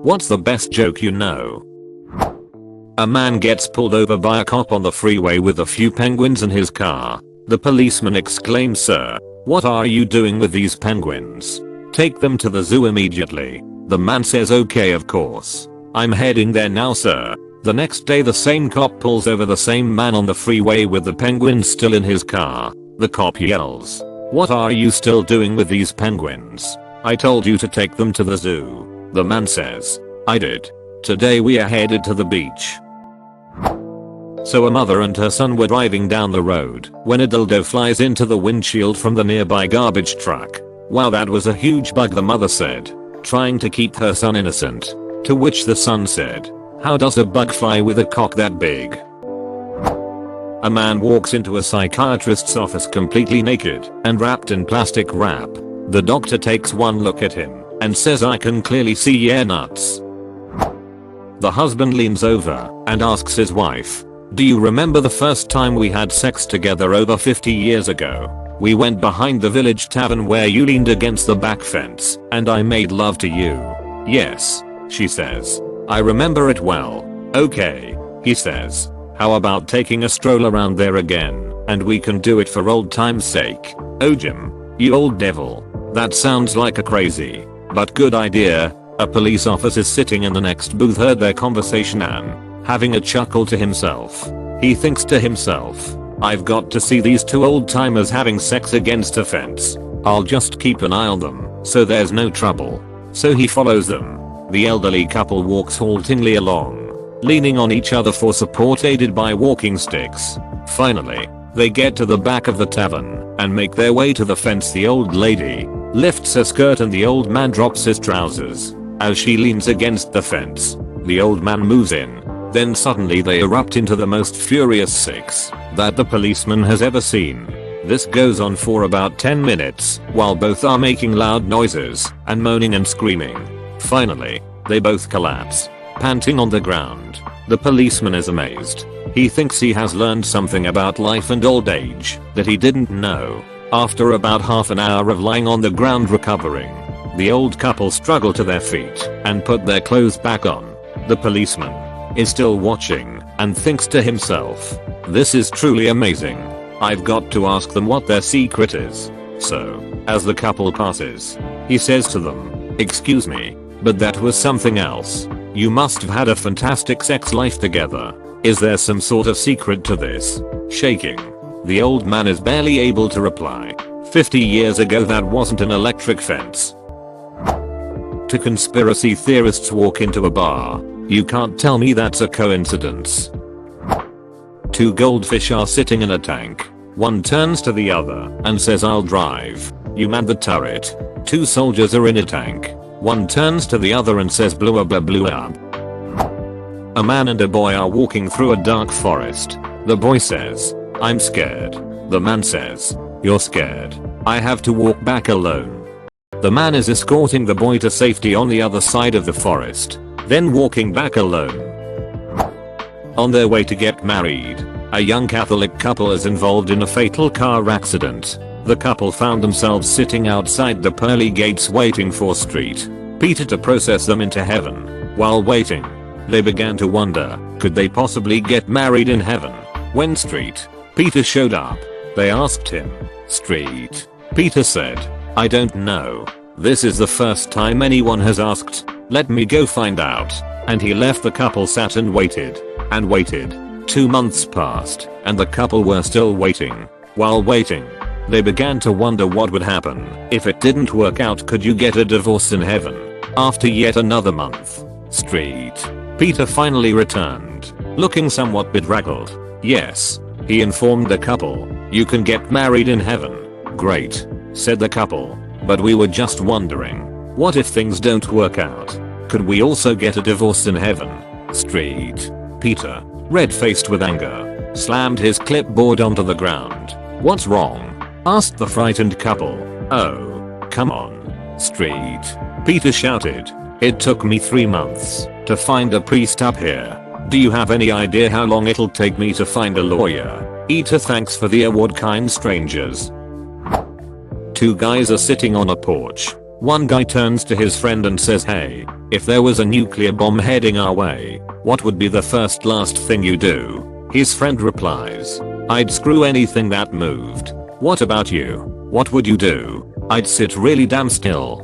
What's the best joke you know? A man gets pulled over by a cop on the freeway with a few penguins in his car. The policeman exclaims, "Sir, what are you doing with these penguins? Take them to the zoo immediately." The man says, "Okay, of course. I'm heading there now, sir." The next day the same cop pulls over the same man on the freeway with the penguins still in his car. The cop yells, "What are you still doing with these penguins? I told you to take them to the zoo." The man says, "I did. Today we are headed to the beach." So a mother and her son were driving down the road when a dildo flies into the windshield from the nearby garbage truck. "Wow, that was a huge bug," the mother said, trying to keep her son innocent. To which the son said, "How does a bug fly with a cock that big?" A man walks into a psychiatrist's office completely naked and wrapped in plastic wrap. The doctor takes one look at him and says, "I can clearly see your nuts." The husband leans over and asks his wife, "Do you remember the first time we had sex together over 50 years ago? We went behind the village tavern where you leaned against the back fence and I made love to you." "Yes," she says. "I remember it well." "Okay," he says. "How about taking a stroll around there again and we can do it for old time's sake?" "Oh Jim, you old devil. That sounds like a crazy but good idea." A police officer sitting in the next booth heard their conversation and, having a chuckle to himself, he thinks to himself, "I've got to see these two old timers having sex against a fence. I'll just keep an eye on them so there's no trouble." So he follows them. The elderly couple walks haltingly along, leaning on each other for support aided by walking sticks. Finally, they get to the back of the tavern and make their way to the fence. The old lady lifts her skirt and the old man drops his trousers. As she leans against the fence, the old man moves in. Then suddenly they erupt into the most furious sex that the policeman has ever seen. This goes on for about 10 minutes while both are making loud noises and moaning and screaming. Finally, they both collapse, panting on the ground. The policeman is amazed. He thinks he has learned something about life and old age that he didn't know. After about half an hour of lying on the ground recovering, the old couple struggle to their feet and put their clothes back on. The policeman is still watching and thinks to himself, "This is truly amazing. I've got to ask them what their secret is." So, as the couple passes, he says to them, "Excuse me, but that was something else. You must have had a fantastic sex life together. Is there some sort of secret to this?" Shaking, the old man is barely able to reply, "50 years ago that wasn't an electric fence." Two conspiracy theorists walk into a bar. You can't tell me that's a coincidence. Two goldfish are sitting in a tank. One turns to the other and says, "I'll drive. You man the turret." Two soldiers are in a tank. One turns to the other and says, "Blew up, blew up." A man and a boy are walking through a dark forest. The boy says, "I'm scared." The man says, "You're scared. I have to walk back alone." The man is escorting the boy to safety on the other side of the forest, then walking back alone. On their way to get married, a young Catholic couple is involved in a fatal car accident. The couple found themselves sitting outside the pearly gates waiting for St. Peter to process them into heaven. While waiting, they began to wonder, could they possibly get married in heaven? When St. Peter showed up, they asked him. St. Peter said, "I don't know. This is the first time anyone has asked. Let me go find out." And he left. The couple sat and waited. And waited. 2 months passed, and the couple were still waiting. While waiting, they began to wonder what would happen if it didn't work out. Could you get a divorce in heaven? After yet another month, St. Peter finally returned, looking somewhat bedraggled. "Yes," he informed the couple, "you can get married in heaven." "Great," said the couple, "but we were just wondering, what if things don't work out? Could we also get a divorce in heaven?" St. Peter, red-faced with anger, slammed his clipboard onto the ground. "What's wrong?" asked the frightened couple. "Oh, come on," St. Peter shouted. "It took me 3 months to find a priest up here. Do you have any idea how long it'll take me to find a lawyer?" Eater, thanks for the award, kind strangers. Two guys are sitting on a porch. One guy turns to his friend and says, "Hey, if there was a nuclear bomb heading our way, what would be the last thing you do?" His friend replies, "I'd screw anything that moved." What about you? What would you do? I'd sit really damn still.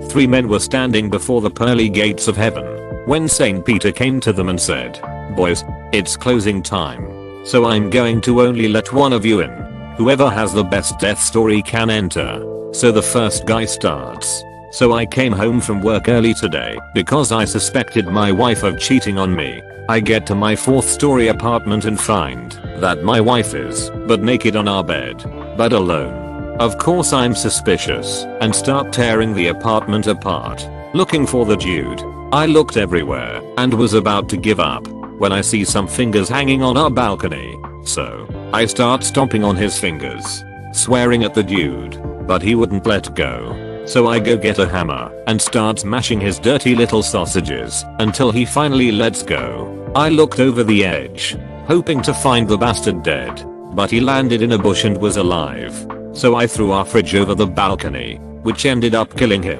3 men were standing before the pearly gates of heaven when Saint Peter came to them and said, "Boys, it's closing time. So I'm going to only let one of you in. Whoever has the best death story can enter." So the first guy starts. "So I came home from work early today because I suspected my wife of cheating on me. I get to my 4th story apartment and find that my wife is but naked on our bed, but alone. Of course I'm suspicious and start tearing the apartment apart, looking for the dude. I looked everywhere and was about to give up when I see some fingers hanging on our balcony. So I start stomping on his fingers, swearing at the dude, but he wouldn't let go. So I go get a hammer and start smashing his dirty little sausages until he finally lets go. I looked over the edge, hoping to find the bastard dead, but he landed in a bush and was alive. So I threw our fridge over the balcony, which ended up killing him.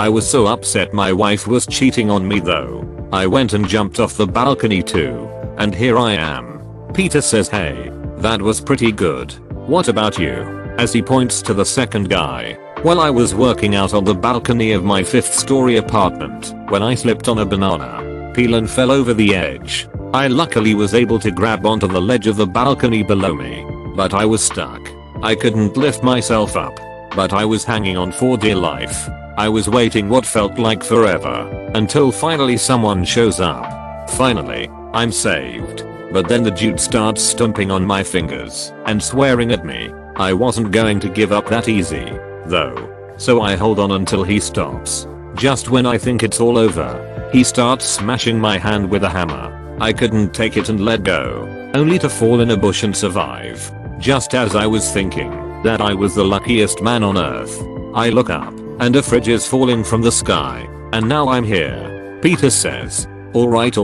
I was so upset my wife was cheating on me though. I went and jumped off the balcony too, and here I am." Peter says, "Hey, that was pretty good. What about you?" As he points to the second guy. "Well, I was working out on the balcony of my 5th story apartment when I slipped on a banana peel and fell over the edge. I luckily was able to grab onto the ledge of the balcony below me, but I was stuck. I couldn't lift myself up, but I was hanging on for dear life. I was waiting what felt like forever until finally someone shows up. Finally, I'm saved. But then the dude starts stomping on my fingers and swearing at me. I wasn't going to give up that easy, though. So I hold on until he stops. Just when I think it's all over, he starts smashing my hand with a hammer. I couldn't take it and let go, only to fall in a bush and survive. Just as I was thinking that I was the luckiest man on earth, I look up and a fridge is falling from the sky, and now I'm here." Peter says, alright.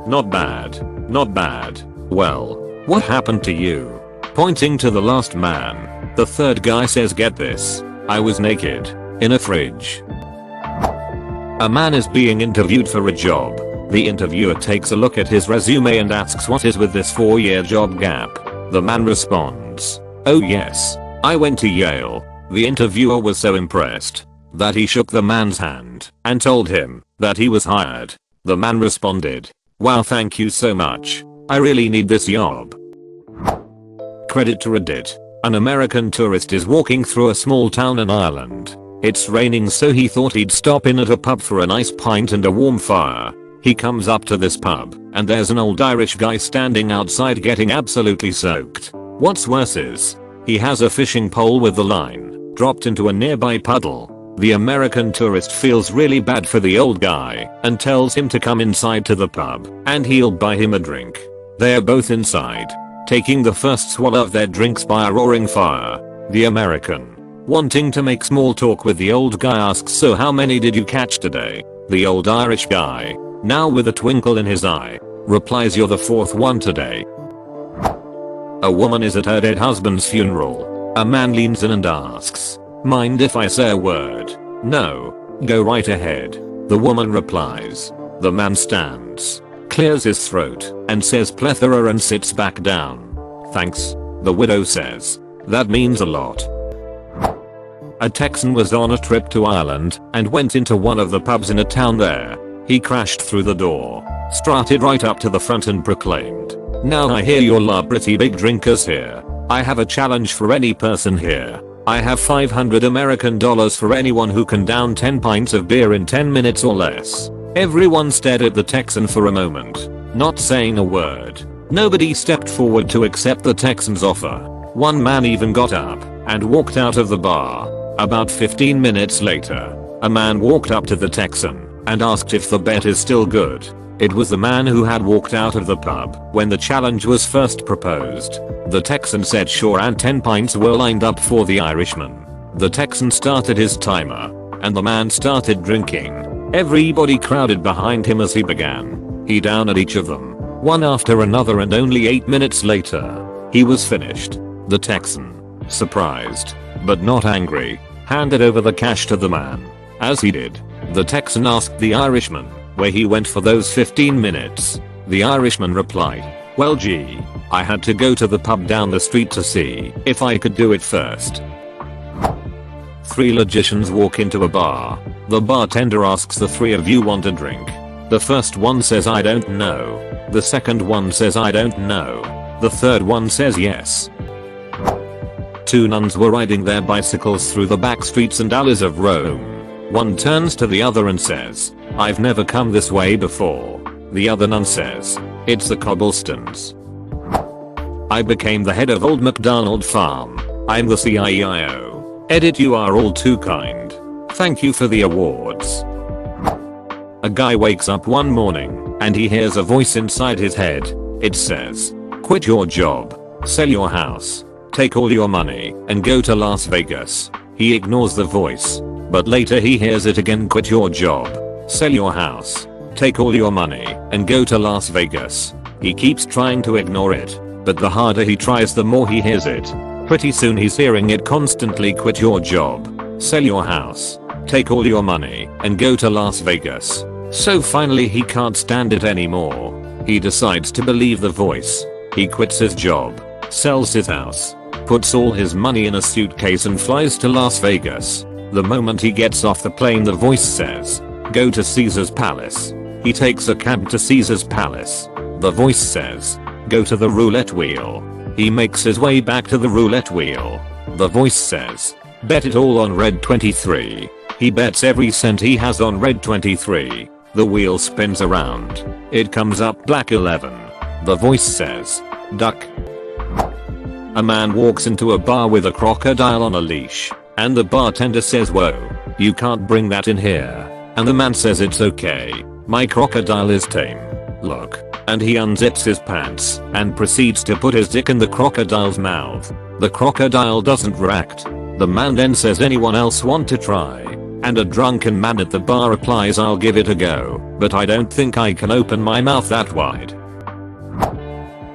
Not bad. Not bad. Well, what happened to you?" Pointing to the last man, the third guy says, "Get this. I was naked in a fridge." A man is being interviewed for a job. The interviewer takes a look at his resume and asks what is with this 4-year job gap. The man responds, "Oh yes, I went to Yale." The interviewer was so impressed that he shook the man's hand and told him that he was hired. The man responded, "Wow, thank you so much. I really need this job." Credit to Reddit. An American tourist is walking through a small town in Ireland. It's raining, so he thought he'd stop in at a pub for a nice pint and a warm fire. He comes up to this pub and there's an old Irish guy standing outside getting absolutely soaked. What's worse is he has a fishing pole with the line dropped into a nearby puddle. The American tourist feels really bad for the old guy and tells him to come inside to the pub and he'll buy him a drink. They're both inside, taking the first swallow of their drinks by a roaring fire. The American, wanting to make small talk with the old guy, asks, "So how many did you catch today?" The old Irish guy, now with a twinkle in his eye, replies, "You're the 4th one today." A woman is at her dead husband's funeral. A man leans in and asks, "Mind if I say a word?" "No, go right ahead," the woman replies. The man stands, clears his throat, and says plethora and sits back down. "Thanks," the widow says. "That means a lot." A Texan was on a trip to Ireland and went into one of the pubs in a town there. He crashed through the door, strutted right up to the front and proclaimed, "Now I hear you're all pretty big drinkers here. I have a challenge for any person here. I have $500 for anyone who can down 10 pints of beer in 10 minutes or less." Everyone stared at the Texan for a moment, not saying a word. Nobody stepped forward to accept the Texan's offer. One man even got up and walked out of the bar. About 15 minutes later, a man walked up to the Texan and asked if the bet is still good. It was the man who had walked out of the pub when the challenge was first proposed. The Texan said sure, and 10 pints were lined up for the Irishman. The Texan started his timer, and the man started drinking. Everybody crowded behind him as he began. He downed each of them, one after another, and only 8 minutes later, he was finished. The Texan, surprised, but not angry, handed over the cash to the man. As he did, the Texan asked the Irishman where he went for those 15 minutes. The Irishman replied, "Well gee, I had to go to the pub down the street to see if I could do it first." 3 logicians walk into a bar. The bartender asks the 3 of you want a drink. The first one says I don't know. The second one says I don't know. The third one says yes. 2 nuns were riding their bicycles through the back streets and alleys of Rome. One turns to the other and says, "I've never come this way before." The other nun says, "It's the cobblestones." I became the head of Old MacDonald Farm. I'm the CIO. Edit, you are all too kind. Thank you for the awards. A guy wakes up one morning and he hears a voice inside his head. It says, "Quit your job, sell your house, take all your money and go to Las Vegas." He ignores the voice, but later he hears it again, "Quit your job, sell your house, take all your money and go to Las Vegas." He keeps trying to ignore it, but the harder he tries the more he hears it. Pretty soon he's hearing it constantly, "Quit your job, sell your house, take all your money and go to Las Vegas." So finally he can't stand it anymore. He decides to believe the voice. He quits his job, sells his house, puts all his money in a suitcase and flies to Las Vegas. The moment he gets off the plane, the voice says, "Go to Caesar's Palace." He takes a cab to Caesar's Palace. The voice says, "Go to the roulette wheel." He makes his way back to the roulette wheel. The voice says, "Bet it all on red 23. He bets every cent he has on red 23. The wheel spins around. It comes up black 11. The voice says, "Duck." A man walks into a bar with a crocodile on a leash, and the bartender says, "Whoa, you can't bring that in here." And the man says, "It's okay. My crocodile is tame. Look." And he unzips his pants and proceeds to put his dick in the crocodile's mouth. The crocodile doesn't react. The man then says, "Anyone else want to try?" And a drunken man at the bar replies, "I'll give it a go, but I don't think I can open my mouth that wide."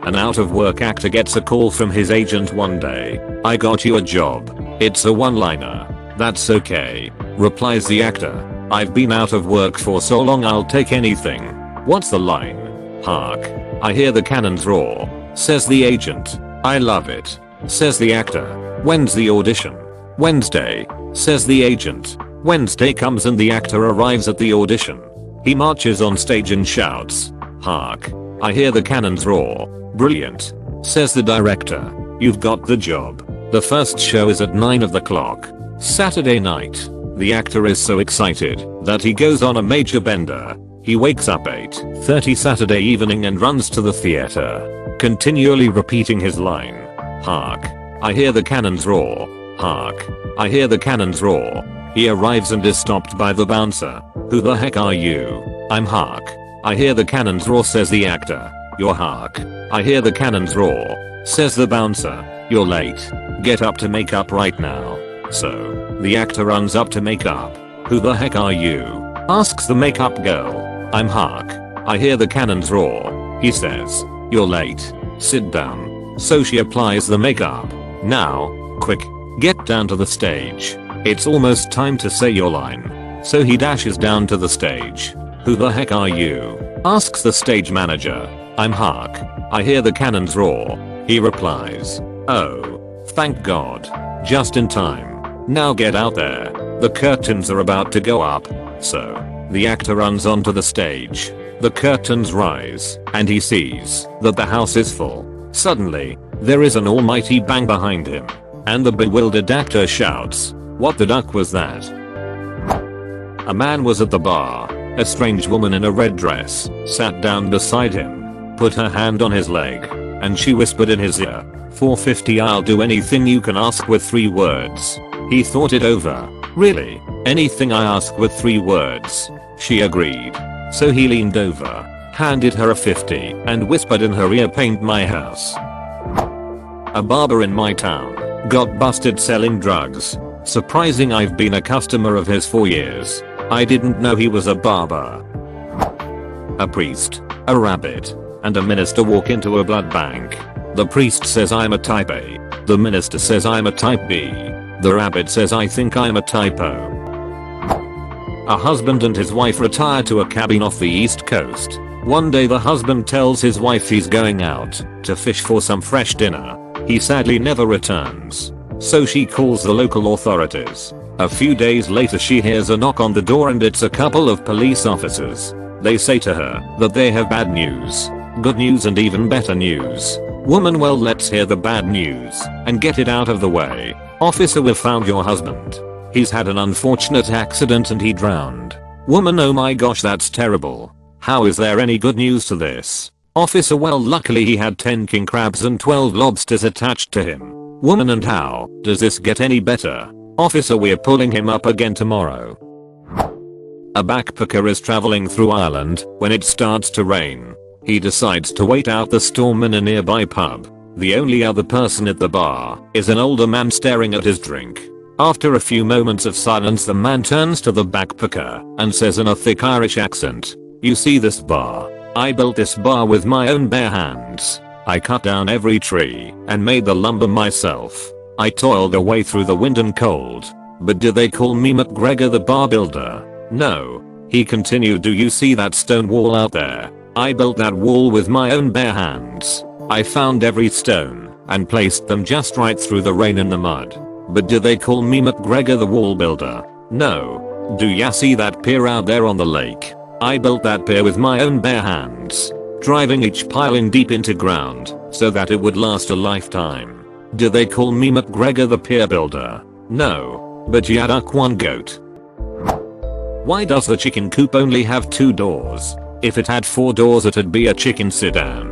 An out-of-work actor gets a call from his agent one day. "I got you a job." It's a one-liner. "That's okay," replies the actor. "I've been out of work for so long, I'll take anything." What's the line? "Hark, I hear the cannons roar," says the agent. "I love it," says the actor. "When's the audition?" "Wednesday," says the agent. Wednesday comes and the actor arrives at the audition. He marches on stage and shouts, "Hark, I hear the cannons roar." "Brilliant," says the director. "You've got the job." The first show is at 9 o'clock. Saturday night. The actor is so excited that he goes on a major bender. He wakes up 8:30 Saturday evening and runs to the theater, continually repeating his line, "Hark, I hear the cannons roar. Hark, I hear the cannons roar." He arrives and is stopped by the bouncer. "Who the heck are you?" "I'm Hark, I hear the cannons roar," says the actor. "You're Hark, I hear the cannons roar," says the bouncer. "You're late. Get up to make up right now." So, the actor runs up to make up. "Who the heck are you?" asks the makeup girl. "I'm Hark, I hear the cannons roar," he says. "You're late. Sit down." So she applies the makeup. "Now, quick, get down to the stage. It's almost time to say your line." So he dashes down to the stage. "Who the heck are you?" asks the stage manager. "I'm Hark, I hear the cannons roar," he replies. "Oh, thank God. Just in time. Now get out there. The curtains are about to go up." So, the actor runs onto the stage. The curtains rise, and he sees that the house is full. Suddenly, there is an almighty bang behind him, and the bewildered actor shouts, "What the duck was that?" A man was at the bar. A strange woman in a red dress sat down beside him, put her hand on his leg, and she whispered in his ear, "$4.50, I'll do anything you can ask with 3 words." He thought it over. "Really? Anything I ask with 3 words?" She agreed. So he leaned over, handed her a 50, and whispered in her ear, "Paint my house." A barber in my town got busted selling drugs. Surprising, I've been a customer of his for years. I didn't know he was a barber. A priest, a rabbit, and a minister walk into a blood bank. The priest says, "I'm a type A. The minister says, "I'm a type B. The rabbit says, I think I'm a typo. A husband and his wife retire to a cabin off the east coast. One day the husband tells his wife he's going out to fish for some fresh dinner. He sadly never returns. So she calls the local authorities. A few days later she hears a knock on the door and it's a couple of police officers. They say to her that they have bad news, good news and even better news. Woman, well, let's hear the bad news and get it out of the way. Officer, we've found your husband. He's had an unfortunate accident and he drowned. Woman, oh my gosh, that's terrible. How is there any good news to this? Officer, well, luckily he had 10 king crabs and 12 lobsters attached to him. Woman, and how does this get any better? Officer, we're pulling him up again tomorrow. A backpacker is traveling through Ireland when it starts to rain. He decides to wait out the storm in a nearby pub. The only other person at the bar is an older man staring at his drink. After a few moments of silence, the man turns to the backpacker and says in a thick Irish accent, "You see this bar? I built this bar with my own bare hands. I cut down every tree and made the lumber myself. I toiled away through the wind and cold. But do they call me McGregor the bar builder? No." He continued, "Do you see that stone wall out there? I built that wall with my own bare hands. I found every stone and placed them just right through the rain and the mud. But do they call me McGregor the wall builder? No. Do ya see that pier out there on the lake? I built that pier with my own bare hands, driving each piling deep into ground so that it would last a lifetime. Do they call me McGregor the pier builder? No. But ya duck one goat. Why does the chicken coop only have 2 doors? If it had 4 doors it'd be a chicken sedan.